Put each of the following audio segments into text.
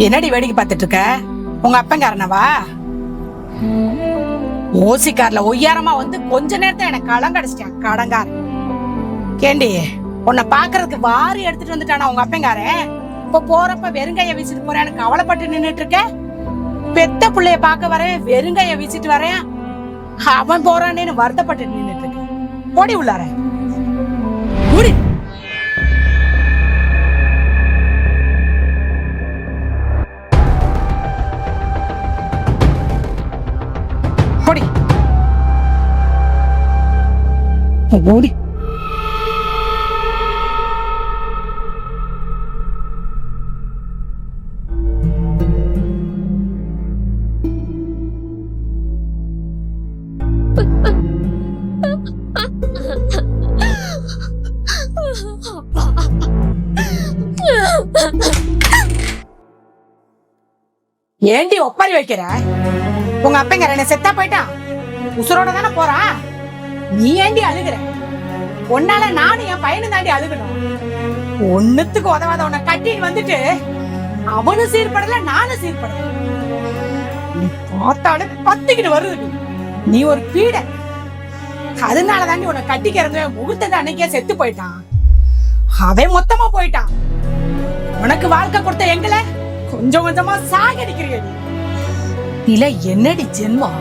என்னடி வேடிக்கை பார்த்துட்டு இருக்க? உங்க அப்பங்காரனவா? ஓசிக்கார்ல ஒய்யாரமா வந்து கொஞ்ச நேரத்தை எனக்கு கலங்கடிச்சிட்டேன் கடங்கார. கேண்டி, உன்னை பாக்குறதுக்கு வாரி எடுத்துட்டு வந்துட்டானா உங்க அப்பங்காரன்? இப்ப போறப்ப வெறுங்கைய வீசிட்டு போறேன்னு கவலைப்பட்டு நின்னுட்டு இருக்க. பெத்த பிள்ளைய பாக்க வரேன், வெறுங்கைய வீசிட்டு வரேன், அவன் போறானேன்னு வருத்தப்பட்டு நின்னுட்டு இருக்க. ஓடி உள்ளார ஓடி. ஓடி ஓடி. ஏண்டி ஒப்பாரி வைக்கிற? உங்க அப்பங்க என்ன செத்தா போயிட்டான், உசுரோட தானே போறான். நீ ஏண்டி அழுகுற? உன்னால நானும் என் பையனும் தாண்டி அழுகணும். ஒண்ணுத்துக்கு உதவாத உன்னை கட்டின்னு வந்துட்டு அவனும் சீர்படல, நானும் சீர்படல. நீ பார்த்தாலே பத்திக்கிட்டு வருது. நீ ஒரு பீட. அதனால தாண்டி உன்னை கட்டிக்கிறத முகூர்த்த அன்னைக்கே செத்து போயிட்டான். அவன் மொத்தமா போயிட்டான். உனக்கு வாழ்க்கை கொடுத்த எங்களை கொஞ்சம் கொஞ்சமா சாகடிக்கிறீங்க. இல்ல என்னடி ஜென்மம்?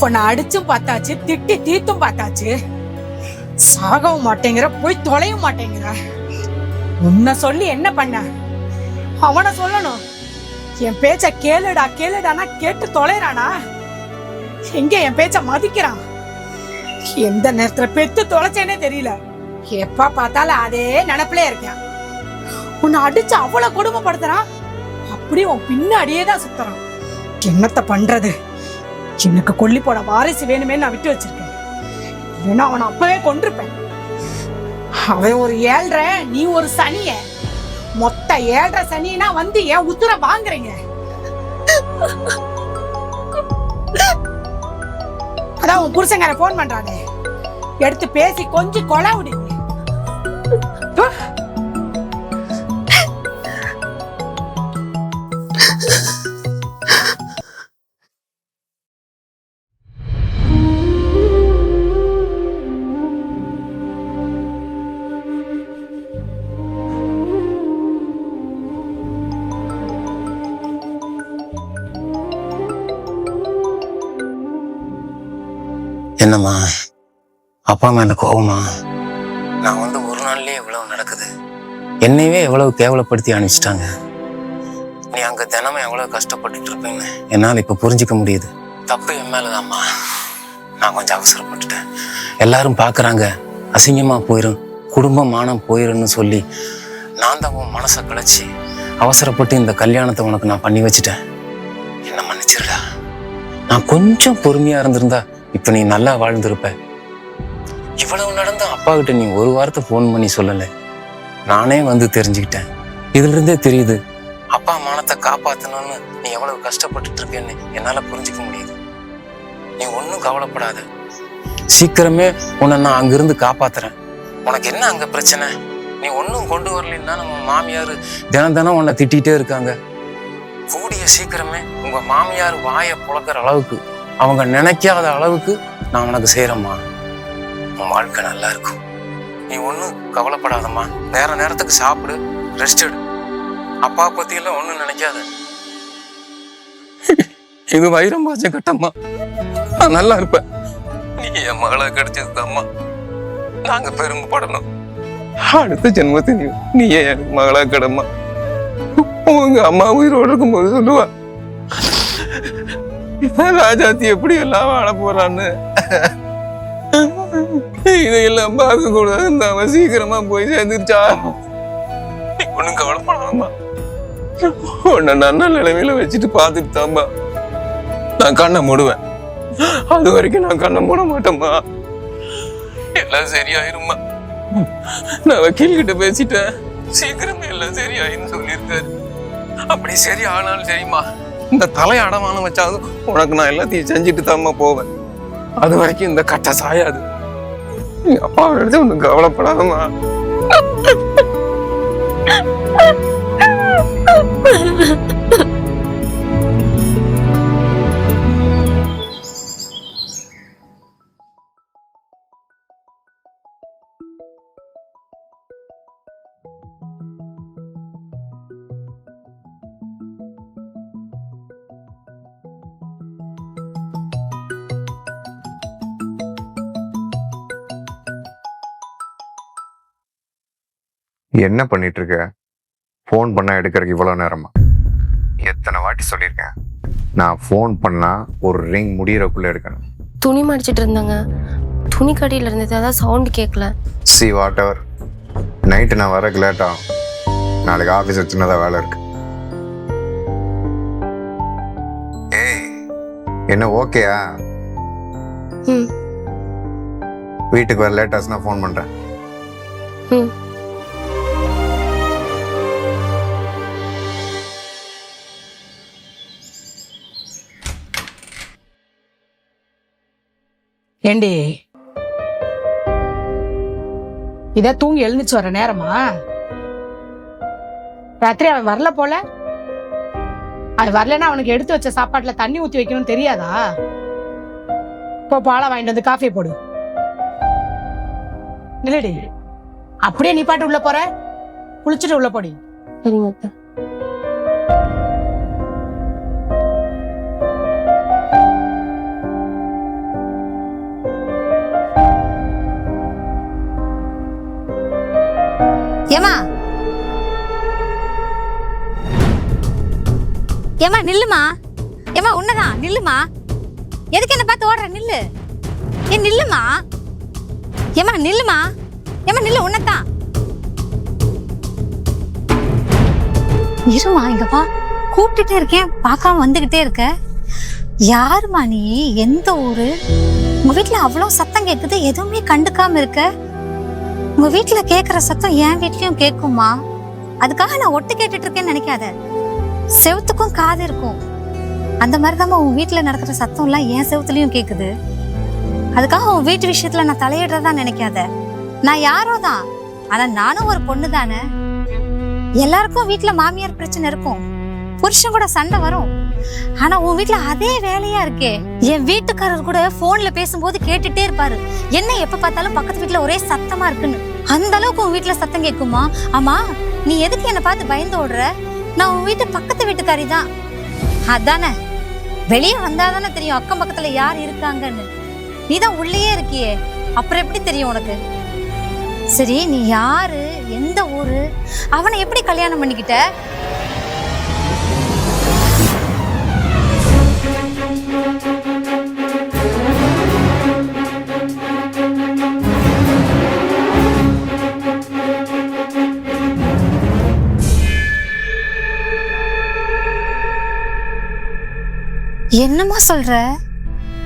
உன்னை அடிச்சும் பார்த்தாச்சு, திட்டி தீர்த்தும் பார்த்தாச்சு, சாகவும் மாட்டேங்கிற, போய் தொலையும் மாட்டேங்கிற. உன்னை சொல்லி என்ன பண்ண? அவனை சொல்லணும். என் பேச்ச கேளுடா கேளுடானா கேட்டு தொலைறானா? எங்க என் பேச்ச மதிக்கிறான்? எந்த நேரத்துல பெத்து தொலைச்சேனே தெரியல. எப்ப பார்த்தாலும் அதே நினைப்பிலே இருக்கேன். உன்னை அடிச்சு அவ்வளவு கொடுமைப்படுத்துறான், அப்படியே உன் பின்னாடியே தான் சுத்துறான். என்னத்த பண்றது? எனக்கு கொல்லி போட வாரிசு வேணுமே நான் விட்டு வச்சிருக்கேன். ஏன்னா அவனை அப்பவே கொண்டிருப்பேன். அவன் ஒரு 7.5, நீ ஒரு சனிய. மொத்த 7.5 சனினா வந்து ஏன் உத்தர வாங்குறீங்க? அதான் உன் புருஷங்கார போன் பண்றானே, எடுத்து பேசி கொஞ்சம் கொலை விடு. என்னம்மா, அப்பா மேல கோவமா? நான் வந்து ஒரு நாள்லயே எவ்வளவு நடக்குது. என்னையவே எவ்வளவு கேவலப்படுத்தி அனுப்பிச்சிட்டாங்க. நீ அங்க தினமும் எவ்வளவு கஷ்டப்பட்டுட்டு இருப்பேன்னு என்னால் இப்ப புரிஞ்சிக்க முடியுது. தப்பு என் மேலதாம்மா. நான் கொஞ்சம் அவசரப்பட்டுட்டேன். எல்லாரும் பாக்குறாங்க, அசிங்கமா போயிரும், குடும்பம் மானம் போயிருன்னு சொல்லி நான் தான் உன் மனசை கலைச்சி அவசரப்பட்டு இந்த கல்யாணத்தை உனக்கு நான் பண்ணி வச்சுட்டேன். என்ன மன்னிச்சிருடா. நான் கொஞ்சம் பொறுமையா இருந்திருந்தா இப்ப நீ நல்லா வாழ்ந்திருப்ப. இவ்வளவு நடந்த அப்பா கிட்ட நீ ஒரு வாரத்தை போன் பண்ணி சொல்லல. நானே வந்து தெரிஞ்சுக்கிட்டேன். இதுல இருந்தே தெரியுது, அப்பா மானத்தை காப்பாத்தணும்னு நீ எவ்வளவு கஷ்டப்பட்டுட்டு இருக்கேன்னு என்னால புரிஞ்சுக்க முடியுது. நீ ஒன்னும் கவலைப்படாத. சீக்கிரமே உன்னை நான் அங்கிருந்து காப்பாத்துறேன். உனக்கு என்ன அங்க பிரச்சனை? நீ ஒன்னும் கொண்டு வரலன்னா நம்ம மாமியார் தினம் தினம் உன்னை திட்டிகிட்டே இருக்காங்க. கூடிய சீக்கிரமே உங்க மாமியார் வாயை புழக்கிற அளவுக்கு, அவங்க நினைக்காத அளவுக்கு நான் உனக்கு செய்யறேம்மா. உன் வாழ்க்கை நல்லா இருக்கும். நீ ஒன்றும் கவலைப்படாதம்மா. நேரத்துக்கு சாப்பிடு, ரெஸ்ட் எடு. அப்பா பத்தியெல்லாம் ஒன்றும் நினைக்காத. இது வைரம் பாஜ கட்டம்மா. நான் நல்லா இருப்பேன். நீ என் மகளை கிடைச்சதுதாம்மா நாங்க பெருமைப்படணும். அடுத்த ஜென்மத்தை நீயே எனக்கு மகளா கிடம்மா. உங்க அம்மா உயிரோடு இருக்கும்போது சொல்லுவா, ராஜாத்தி எப்படி எல்லாம் வாழ போறான்னு. இதையெல்லாம் பார்க்க கூடாது. அவன் சீக்கிரமா போய் சேர்ந்துருச்சா. நீ ஒண்ணும் கவலைப்படாதம்மா. உன்னை நல்ல நிலைமையில வச்சுட்டு பார்த்துட்டு தாம்பா நான் கண்ணை மூடுவேன். அது வரைக்கும் நான் கண்ணை மூட மாட்டேம்மா. எல்லாம் சரியாயிரும்மா. நான் வக்கீல் கிட்ட பேசிட்டேன். சீக்கிரமே எல்லாம் சரியாயின்னு சொல்லியிருக்காரு. அப்படி சரி ஆனாலும் சரிம்மா, இந்த தலை அடமானம் வச்சாலும் உனக்கு நான் எல்லாத்தையும் செஞ்சுட்டு தாம்மா போவேன். அது வரைக்கும் இந்த கட்டை சாயாது. எங்க அப்பாவை எடுத்து ஒன்றும் கவலைப்படாதம்மா. என்ன பண்ணிட்டு இருக்க? ஃபோன் பண்ணா எடுக்கிறதுக்கு இவ்வளோ நேரமா? எத்தனை வாட்டி சொல்லியிருக்கேன், நான் ஃபோன் பண்ணா ஒரு ரிங் முடியறக்குள்ள எடுக்கணும். துணி மடிச்சிட்டு இருந்தாங்க, துணி கடையில் இருந்தது, அதான் சவுண்ட் கேட்கல. சி வாட் எவர், நைட்டு நான் வரக்கு லேட் ஆகும். நாளைக்கு ஆஃபீஸ் சின்னதாக வேலை இருக்கு. ஏய், என்ன ஓகேயா? ம் வீட்டுக்கு வர லேட் ஆச்சுன்னா ஃபோன் பண்ணுறேன். ம் ஏண்டி இத தூங்கி எழுந்துச்சு வர நேரமா? ராத்திரி அவன் வரல போல. அவன் வரலன்னா அவனுக்கு எடுத்து வச்ச சாப்பாட்டுல தண்ணி ஊத்தி வைக்கணும்னு தெரியாதா? இப்போ பாலை வாங்கிட்டு வந்து காஃபியை போடு. இல்லடி, அப்படியே நீ பாட்டு உள்ள போற, குளிச்சுட்டு உள்ள போடி. சரிங்க அத்தை. ஏமா ஏமா நில்லுமா. ஏமா உன்னதான் நில்லுமா. எதுக்கு என்ன பார்த்து ஓடுற? நில்லு. ஏன் நில்லுமா. ஏமா நில்லுமா. ஏமா நில்லு, உன்னதான். இருமா, இங்க வா. கூப்பிட்டுட்டே இருக்கேன், பார்க்காம வந்துகிட்டே இருக்க. யாருமா நீ? எந்த ஊரு? உங்க வீட்டுல அவ்வளவு சத்தம் கேக்குது, எதுவுமே கண்டுக்காம இருக்க. உங்க வீட்டுல கேக்குற சத்தம் என் வீட்லயும் கேக்குமா? அதுக்காக நான் ஒட்டு கேட்டுட்டு இருக்கேன்னு நினைக்காத. செவுத்துக்கும் காது இருக்கும். அந்த மாதிரிதான் உன் வீட்டுல நடக்கிற சத்தம் எல்லாம் என் செவுத்துலயும் கேக்குது. அதுக்காக உன் வீட்டு விஷயத்துல நான் தலையிடுறதா நினைக்காத. நான் யாரோ தான், ஆனா நானும் ஒரு பொண்ணு தானே. எல்லாருக்கும் வீட்டுல மாமியார் பிரச்சனை இருக்கும், புருஷன் கூட சண்டை வரும். ஆனா உன் வீட்டுல அதே வேலையா இருக்கே. என் வீட்டுக்காரர் கூட போன்ல பேசும்போது கேட்டுட்டே இருப்பாரு, என்ன எப்ப பார்த்தாலும் பக்கத்து வீட்டுல ஒரே சத்தமா இருக்குன்னு. அந்த அளவுக்கு உன் வீட்டுல சத்தம் கேட்குமா? ஆமா, நீ எதுக்கு என்ன பார்த்து பயந்து ஓடுற? நான் உன் வீட்டு பக்கத்து வீட்டுக்காரி தான். அதானே, வெளியே வந்தாதானே தெரியும் அக்கம் பக்கத்துல யார் இருக்காங்கன்னு. நீதான் உள்ளேயே இருக்கியே, அப்புறம் எப்படி தெரியும் உனக்கு? சரி, நீ யாரு, எந்த ஊரு, அவனை எப்படி கல்யாணம் பண்ணிக்கிட்ட? என்னமா சொல்ற?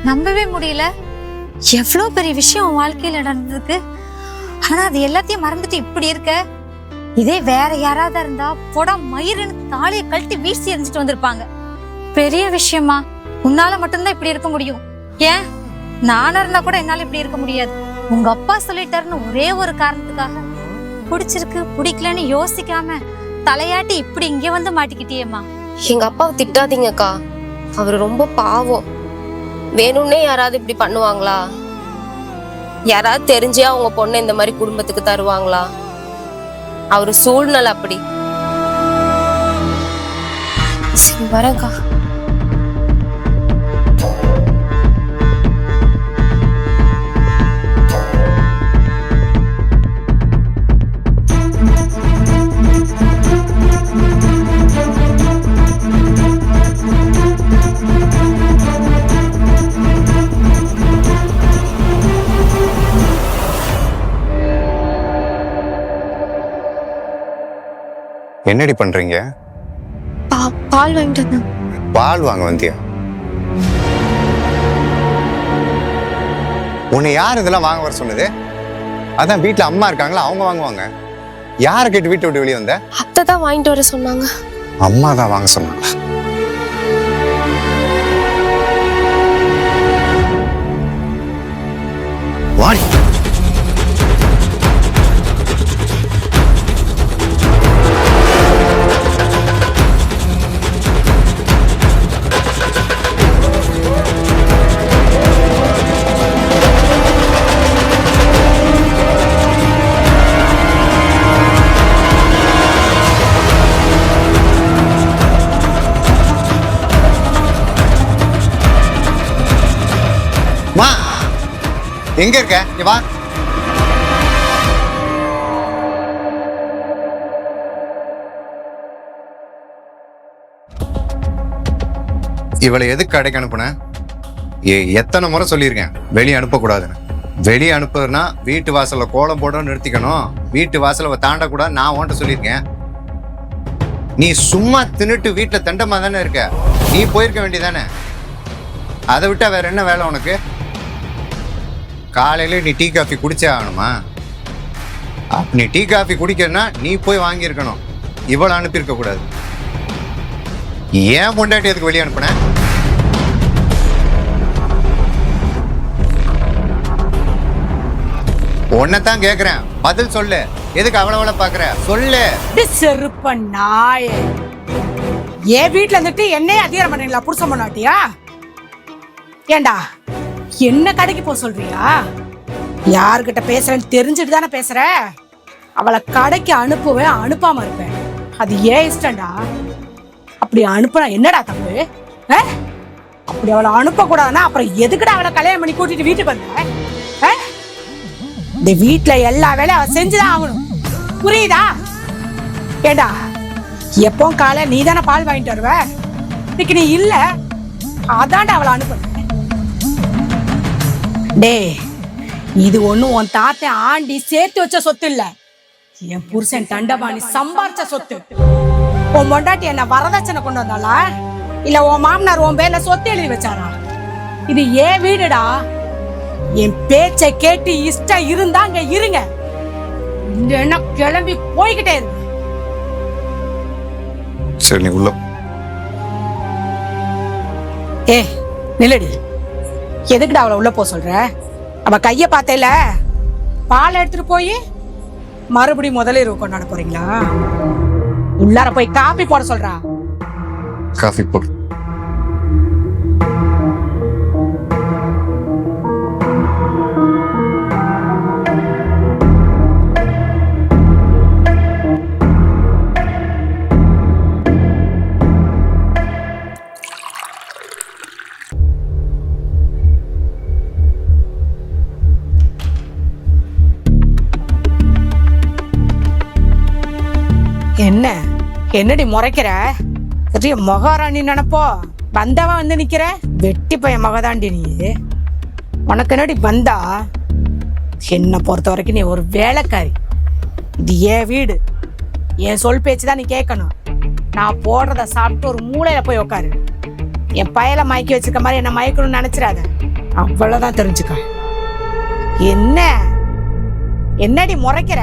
நம்பவே முடியல. எவ்வளவு பெரிய விஷயம் உன் வாழ்க்கையில நடந்திருக்கு, ஆனா அது எல்லாத்தையும் மறந்துட்டு இப்படி இருக்க. இதே வேற யாராவது இருந்தா போடா மயிருன்னு தாலியை கழட்டி வீசி எரிஞ்சிட்டு வந்திருப்பாங்க. பெரிய விஷயமா? உன்னால மட்டும்தான் இப்படி இருக்க முடியும். ஏன், நானா இருந்தா கூட என்னால இப்படி இருக்க முடியாது. உங்க அப்பா சொல்லிட்டாருன்னு ஒரே ஒரு காரணத்துக்காக பிடிச்சிருக்கு பிடிக்கலன்னு யோசிக்காம தலையாட்டி இப்படி இங்க வந்து மாட்டிக்கிட்டியேம்மா. எங்க அப்பாவை திட்டாதீங்கக்கா, அவர் ரொம்ப பாவம். வேணும்னே யாராவது இப்படி பண்ணுவாங்களா? யாராவது தெரிஞ்சே அவங்க பொண்ணை இந்த மாதிரி குடும்பத்துக்கு தருவாங்களா? அவரு சூழ்நிலை அப்படி. சரி, வரேன்க்கா. என்னடி பண்றீங்க? பால் வாங்கிட்டு வந்தேன். பால் வாங்க வந்தியா? உன்னை யார் இதெல்லாம் வாங்க வர சொன்னது? அதான் வீட்டுல அம்மா இருக்காங்களா, அவங்க வாங்குவாங்க. யாரை கேட்டு வீட்டை விட்டு வெளியே வந்த? அத்தை தான் வாங்கிட்டு வர சொன்னாங்க. அம்மா தான் வாங்க சொன்னாங்களா? வாடி. எங்க இருக்க? இங்க வா. இவளை எதுக்கு கடைக்கு அனுப்புன? எத்தனை முறை சொல்லியிருக்கேன் வெளியே அனுப்பக்கூடாதுன்னு. வெளியே அனுப்புறதுன்னா வீட்டு வாசல்ல கோலம் போட நிறுத்திக்கணும், வீட்டு வாசலை தாண்டக்கூடாது நான் உன்கிட்ட சொல்லியிருக்கேன். நீ சும்மா தின்னுட்டு வீட்டுல தண்டமா தானே இருக்க, நீ போயிருக்க வேண்டியதானே. அதை விட்டா வேற என்ன வேலை உனக்கு? காலையில நீ டீ காஃபி குடிச்சே ஆகணுமா? நீ டீ காஃபி குடிக்கிறனா நீ போய் வாங்கியிருக்கணும், இவ்வளவு அனுப்பியிருக்க கூடாது. ஏன் பொண்டாட்டி எதுக்கு வெளியே அனுப்புன? உன்னைத்தான் கேக்குறேன், பதில் சொல்லு. எதுக்கு அவ்வளவு பாக்குற? சொல்லு. செருப்ப நாயே, என் வீட்டுல இருந்துட்டு என்னையே அதிகாரம் பண்ணீங்களா புருஷன் பண்ணாட்டியா? ஏண்டா என்ன கடைக்கு போக சொல்றியா? யாருக்கிட்ட பேசுறேன்னு தெரிஞ்சுட்டு தானே பேசுற. அவளை கடைக்கு அனுப்புவேன், அனுப்பாம இருப்பேன், அது ஏன் இஷ்டம்டா. அப்படி அனுப்புனா என்னடா தப்பு? அப்படி அவளை அனுப்ப கூடாதுன்னா அப்புறம் எதுக்குடா அவளை கல்யாணம் பண்ணி கூட்டிட்டு வீட்டுக்கு வந்த? இந்த வீட்டுல எல்லா வேலையும் அவ செஞ்சுதான் ஆகணும், புரியுதா? ஏண்டா எப்போ காலை நீ தானே பால் வாங்கிட்டு வருவ, இன்னைக்கு நீ இல்ல, அதான்டா அவளை அனுப்ப. டே இது ஒண்ணும் உன் தாத்தை ஆண்டி சேர்த்து வச்ச சொத்து இல்ல, என் புருஷன் தண்டபாணி சம்பாரிச்ச சொத்து. உன் பொண்டாட்டி என்ன வரதட்சணை கொண்டு வந்தாளா, இல்ல உன் மாமனார் உன் பேர்ல சொத்து எழுதி வச்சாரா? இது ஏன் வீடுடா. என் பேச்சை கேட்டு இஷ்டம் இருந்தா அங்க இருங்க, என்ன கிளம்பி போய்கிட்டே இருக்கு. சரி நீ உள்ள. ஏ நில்லடி, எதுக்குடா அவளை உள்ள போ சொல்ற? அவ கைய பார்த்தேல, பால் எடுத்துட்டு போய் மறுபடியும் முதலிரவு கொண்டாட போறீங்களா? உள்ளார போய் காபி போட சொல்றா. காஃபி போடு. என்ன என்னடி முறைக்கிற? பெரிய மகாராணி நினைப்போ வந்தவன் வந்து நிக்கிற, வெட்டி பையன் மகதாண்டி நீ. உனக்கு என்னடி வந்தா? என்ன பொறுத்த வரைக்கும் நீ ஒரு வேலைக்காரி, இது என் வீடு, என் சொல் பேச்சுதான் நீ கேட்கணும். நான் போடுறத சாப்பிட்டு ஒரு மூளையில போய் உட்காரு. என் பயலை மயக்கி வச்சிருக்க மாதிரி என்ன மயக்கணும்னு நினைச்சிடாத, அவ்வளவுதான் தெரிஞ்சுக்க. என்ன என்னடி முறைக்கிற?